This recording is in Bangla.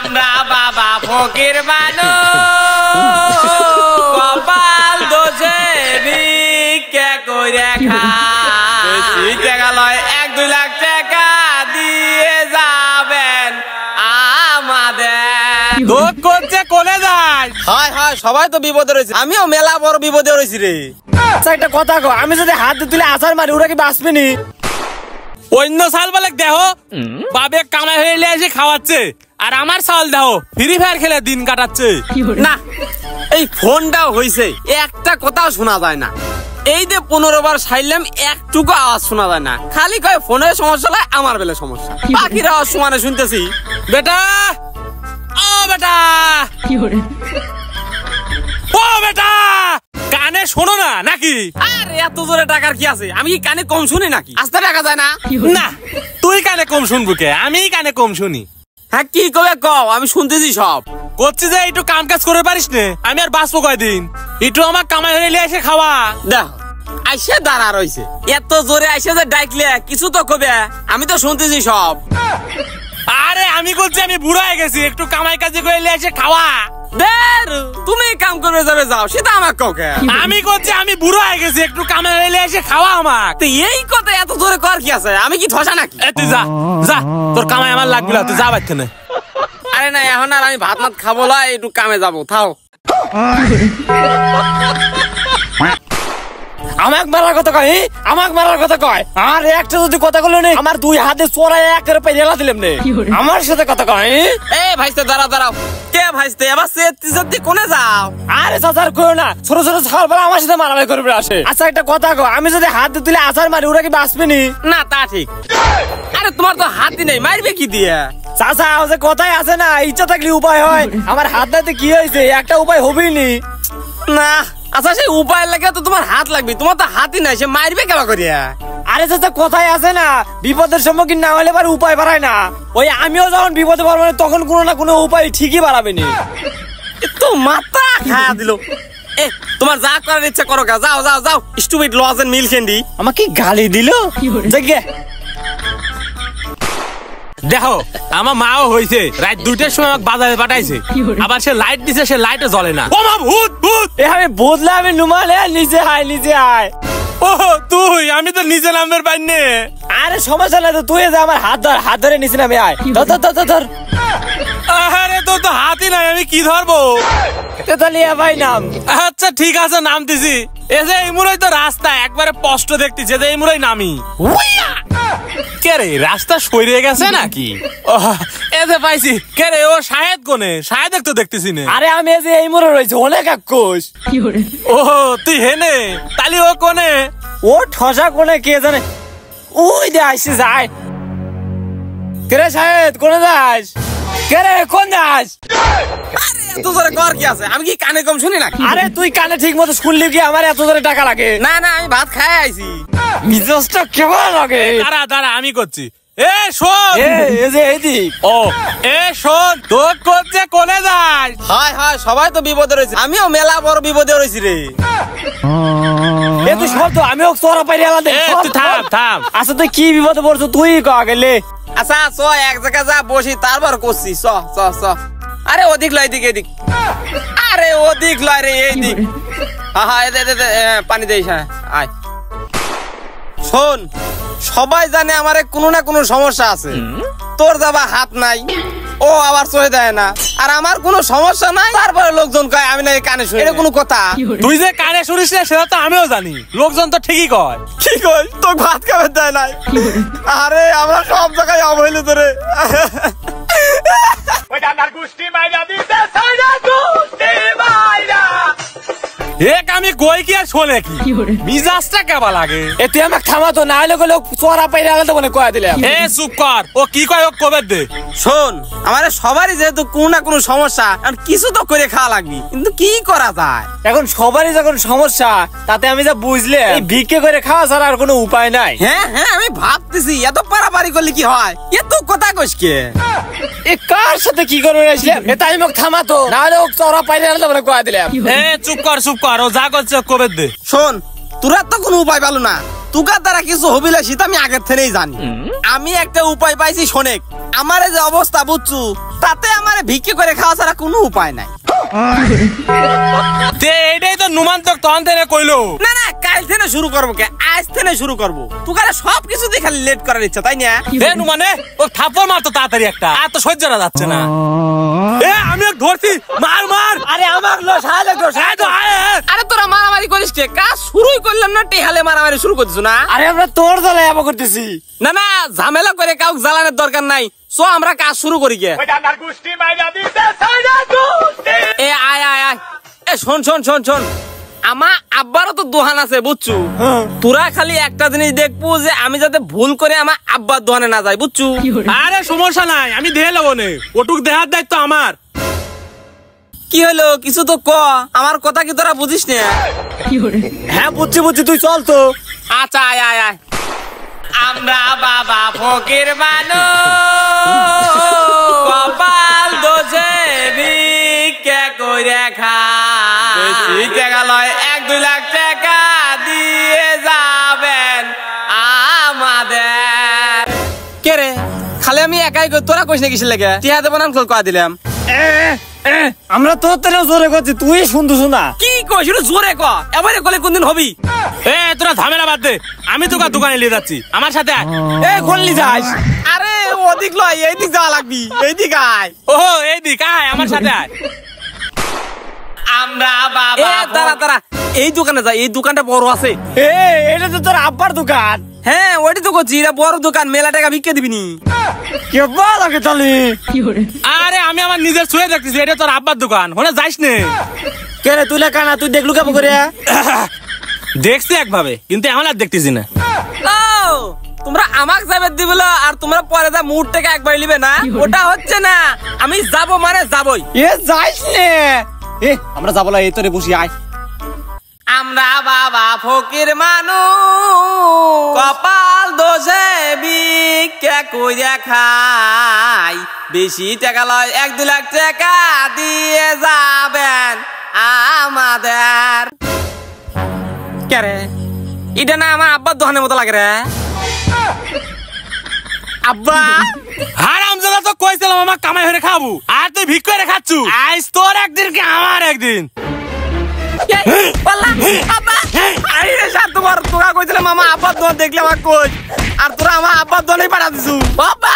আমরা বাবা ফকির মানুষ কপাল দোষে ভিক্ষা কইরা খাই টাকা লয় 1-2 লাখ টাকা দিয়ে যাবেন আমাদের দুঃখ করছে কোনে যায়। হয় হয় সবাই তো বিপদে রয়েছে, আমিও মেলা বড় বিপদে রয়েছি রে। একটা কথা কো, আমি যদি হাত দিয়ে তুলে আছাড় মারি ওরা কি বাঁচবে নি? অন্য সাল বলে দেখো বাবে কামাই হয়ে এসে খাওয়াচ্ছে, আর আমার সাল দেখো ফ্রি ফায়ার খেলে দিন কাটাচ্ছে। না এই ফোনটাও হইছে একটা কথাও শোনা যায় না। এই যে 15 বার সাইলাম একটুকু আওয়াজ শোনা যায় না, খালি কয় ফোনের সমস্যা নয় আমার বেলা সমস্যা। বাকির আওয়াজ সমানে শুনতেছি। বেটা ও বেটা ও বেটা কানে শোনো না নাকি? আর এত জোরে টাকার কি আছে, আমি কি কানে কম শুনি নাকি? আস্তে টাকা যায় না। না তুই কানে কম শুনবো কে, আমি কানে কম শুনি। হ্যাঁ কি কবে কও, আমি শুনতেছি সব। করছি যে একটু কাম কাজ করে পারিস নে, আমি আর বাঁচবো কয়দিন? একটু আমার কামাই হয়ে এসে খাওয়া। দেখ আইসে দাঁড়া রইছে, এত জোরে আইসে যে ডাকলে কিছু তো কবে, আমি তো শুনতেছি সব। আরে আমি করছি আমি বুড়ো হয়ে গেছি, একটু কামাই কাজে করে এসে খাওয়া। তুমি কাম করে যাবে যাও, সেটা আমার কাউকে। আমি করছি আমি বুড়ো হয়ে গেছি, একটু কামাই হয়ে এসে খাওয়া আমার। এই কথা এত জোরে কর কি আছে, আমি কি ধসা নাকি? তুই যা যা, তোর কামাই আমার লাগবে না, তুই যা বাইতে না। আরে না এখন আর আমি ভাত মাত খাবো না, একটু কামে যাবো, থাও। আমাকে মারার কথা কয়, আমাকে মারার কথা কয়। আর একটা যদি কথা বলে নেই আমার 2 হাতে চোরা একের পেলা দিলাম নে। আমার সাথে কথা কয়। এ ভাইস্তে দাঁড়াও দাঁড়াও, কে ভাইস্তে এবার সেত্তি কোনে যাও? আরে চাচার কইও না, ছোট ছোট ছাল বলে আমার সাথে মারামারি করবে আসে। আচ্ছা একটা কথা কও, আমি যদি হাত দিয়ে তুলে আছাড় মারি ওরা কি বাঁচবে নি? না তা ঠিক। আরে তোমার তো হাতই নেই, মারবে কি দিয়ে? চাচা যে কথাই আছে না, ইচ্ছা থাকলে উপায় হয়। আমার হাত দিতে কি হয়েছে, একটা উপায় হবেই নি। না আচ্ছা সেই উপায় লাগে তো তোমার হাত লাগবে, তোমার তো হাতই নাই, সে মারবে কেবা করিয়া? আরে চাচা কথাই আছে না, বিপদের সম্মুখীন না হলে পরে উপায় বাড়ায় না। ওই আমিও যখন বিপদে পড়বো তখন কোনো না কোনো উপায় ঠিকই বাড়াবে নি। তো মাথা খায়া দিল। এ তোমার যা করার ইচ্ছা করো, যাও যাও যাও, স্টুপিড লজ এন্ড মিল্ক ক্যান্ডি। আমাকে গালি দিল। দেখো আমার মাও হয়েছে রাত 2টার সময় আমাকে বাজারে পাঠাইছে, আবার সে লাইট দিছে, সে লাইটে জ্বলে না। ও মা ভূত ভূত, আমি বদলে আমি নুমালে নিচে আয় নিচে আয়। ও তুই, আমি তো নিচে নামবের পাইনি। আরে সমস্যা নাই তো, তুই যে আমার হাত ধর, হাত ধরে নিচে নামে আয়। ধর। আরে তোর তো হাতই নাই, আমি কি ধরবো? তেতালিয়া ভাই নাম। আচ্ছা ঠিক আছে নাম দিছি। এই যে এই মুড়াই তো রাস্তা একবারে স্পষ্ট দেখতেছে, যে এই মুড়াই নামি। কে রে রাস্তা সরিয়ে গেছে নাকি? এ যে পাইছি। কে রে ও শাহেদ কোনে? শাহেদ তো দেখতেছি না। আরে আমি এই যে এই মুড়ে রয়েছে অনেক আক্কোশ। ও তুই হেনে, তালি ও কোনে? ও ঠসা কোনে কে জানে। ওই দে আইসি যায়। কে রে শাহেদ কোনে যাস? কে রে কোন যাস? আরে এত জোরে কর কি আছে, আমি কি কানে কম শুনি নাকি? আরে তুই কানে ঠিক মতো শুনলি কি আমার এত জোরে টাকা লাগে? না না আমি ভাত খাই আইছি। মিজাজটা কেমন লাগে? দাঁড়া আমি করছি। এ শোন, এই যে এইদিক। ও এ শোন, তোর করছে কোনে যাস? হয় হয় সবাই তো বিপদে রয়েছে, আমিও মেলা বড় বিপদে রয়েছি রে। এ তুই সব তো আমিও চোরা পাইরে আলাদা। তুই থাম। আচ্ছা তুই কি বিপদে পড়ছো তুই কয়া গেলে? আচ্ছা চ এক জায়গা যা বসি, তারপর করছি। চ চ চ। আরে ওদিক লয়, এদিক এদিক। আরে ওদিক লয় রে, এই দিক। হ্যাঁ পানি দেই। হ্যাঁ আয়। শোন, সবাই জানে আমার কোনো না কোনো সমস্যা আছে। তোর যাবা হাত নাই, ও আবার চলে দেয় না, আর আমার কোনো সমস্যা নাই, তারপরে লোকজন কয় আমি নাকি কানে শুনি। এটা কোনো কথা? তুই যে কানে শুনিস না সেটা তো আমিও জানি, লোকজন তো ঠিকই কয়। কি কই? তোর ভাত খাবার দেয় নাই? আরে আমরা সব জায়গায় অবহেলিত তোরে। এক আমি কই কি আর শোনে কি, মিজাজটা কেবা লাগে। এ তুই আমাকে থামা তো, না হলে লোক চোরা পাইরে আলাদা বলে কয়া দিলে। এ চুপ কর, ও কি কয় ও কবে দে। শোন, আমাদের সবারই যেহেতু কোনো না কোনো সমস্যা, কিছু তো করে খাওয়া লাগবে, কিন্তু কি করা যায়? এখন সবারই যখন সমস্যা, তাতে আমি যা বুঝলে ভিক্ষে করে খাওয়া ছাড়া আর কোনো উপায় নাই। হ্যাঁ আমি ভাবতেছি এত পারাপারি করলে কি হয়, এত কথা কইস কে? এ কার সাথে কি করবে আসলাম? এ তাই মোক থামা তো, না হলে ও চোরা পাইরে আলাদা বলে কয়া দিলে। এ চুপ কর, ও যা করছে কবে দে। শোন, তোরা তো কোনো উপায় পালো না, তুকার দ্বারা কিছু হবিলা সেটা আমি আগের থেকেই জানি। আমি একটা উপায় পাইছি শোনেক, আমার যে অবস্থা বুঝছু, তাতে আমার ভিক্ষে করে খাওয়া ছাড়া কোনো উপায় নাই। এইটাই তো নুমান্তক তখন থেকে কইলো। না না, কাল থেকে শুরু করবো কে, আজ থেকে শুরু করবো। তুকারে সব কিছু দিয়ে খালি লেট করার ইচ্ছা, তাই না? নুমানে ও থাপ্পড় মারতো তাড়াতাড়ি একটা, আর তো সহ্য করা যাচ্ছে না। আমি ধরছি, মার মার। আরে আমার আরে তোরা মারামারি করিস কে? কাজ শুরুই করলাম না, টেহালে মারামারি শুরু করছিস না? আরে আমরা তোর দলে এমন করতেছি। না না, ঝামেলা করে কাউকে জ্বালানোর দরকার নাই। সো আমরা কাজ শুরু করি গে। এ আয় আয় আয়, এ শোন শোন শোন শোন, আমার আব্বারও তো দোহান আছে বুঝছু। তোরা খালি একটা জিনিস দেখবো, যে আমি যাতে ভুল করে আমার আব্বার দোহানে না যাই, বুঝছু? আরে সমস্যা নাই, আমি দেহে লবো নে, ওটুক দেহার দায়িত্ব আমার। কি হলো, কিছু তো ক, আমার কথা কি তোরা বুঝিস না? হ্যাঁ বুঝছি বুঝছি, তুই চল তো। আচ্ছা আয় আয় আয়। আমরা বাবা ফকির মানুষ, কপাল দোষে ভিক্ষা কইরা খাই। বেশি টাকা লয় 1-2 লাখ টাকা দিয়ে যাবেন আমাদের। কে রে, খালি আমি একাই কই, তোরা কইস না কিসের লেগে? টিয়া দেব না কল দিলাম। আমরা তোর তেরেও জোরে করছি, তুই শুনতে শোনা। কি কইস জোরে ক, এবারে কলে কোনদিন হবি? তোরা ঝামেলা বাদ দে, আমি তোকে দোকানে নিয়ে যাচ্ছি, আমার সাথে আয়। কোনলি যাস? আরে ওদিক লয়, এইদিক যাওয়া লাগবি, এইদিক আয়। ও এইদিক আয়, আমার সাথে আয়। আমরা বাবা তারা তারা এই দোকানে যাই, এই দোকানটা বড় আছে। এটা তো তোর আব্বার দোকান। হ্যাঁ ওইটা তো করছি, এটা বড় দোকান, মেলা টাকা ভিক্ষা দিবিনি। কে বল আগে চলি। আরে আমি আমার নিজের ছুঁয়ে দেখতেছি, এটা তোর আব্বার দোকান, হলে যাইস নে। কে রে তুই কানা, তুই দেখলু কেমন করে? দেখছি একভাবে, কিন্তু এখন আর দেখতেছি না। ও তোমরা আমাক যাবে দিবল, আর তোমরা পরে যা মুড থেকে একবার নিবে না, ওটা হচ্ছে না। আমি যাব মানে যাবই। যাইস নে। আমরা যাবো না, এই তোরে বসি আয়। আমরা বাবা ফকির মানুষ, কপাল দোষে ভিক্ষা কইরা খাই। বেশি টাকা লয় 1-2 লাখ টাকা দিয়ে যাবেন আমাদের। কে রে, এটা না আমার আব্বার দোকানের মতো লাগে রে। আব্বা হারামজাদা, তো কইছিলাম আমার কামাই হয়ে খাবো, আর তুই ভিক্ষা করে খাচ্ছু। আজ তোর একদিন কি আমার একদিন। তোরা কইছিলাম আমার আব্বার দোকান দেখলে আমার কই, আর তোরা আমার আব্বার দোকানে পাঠা দিছু। বাবা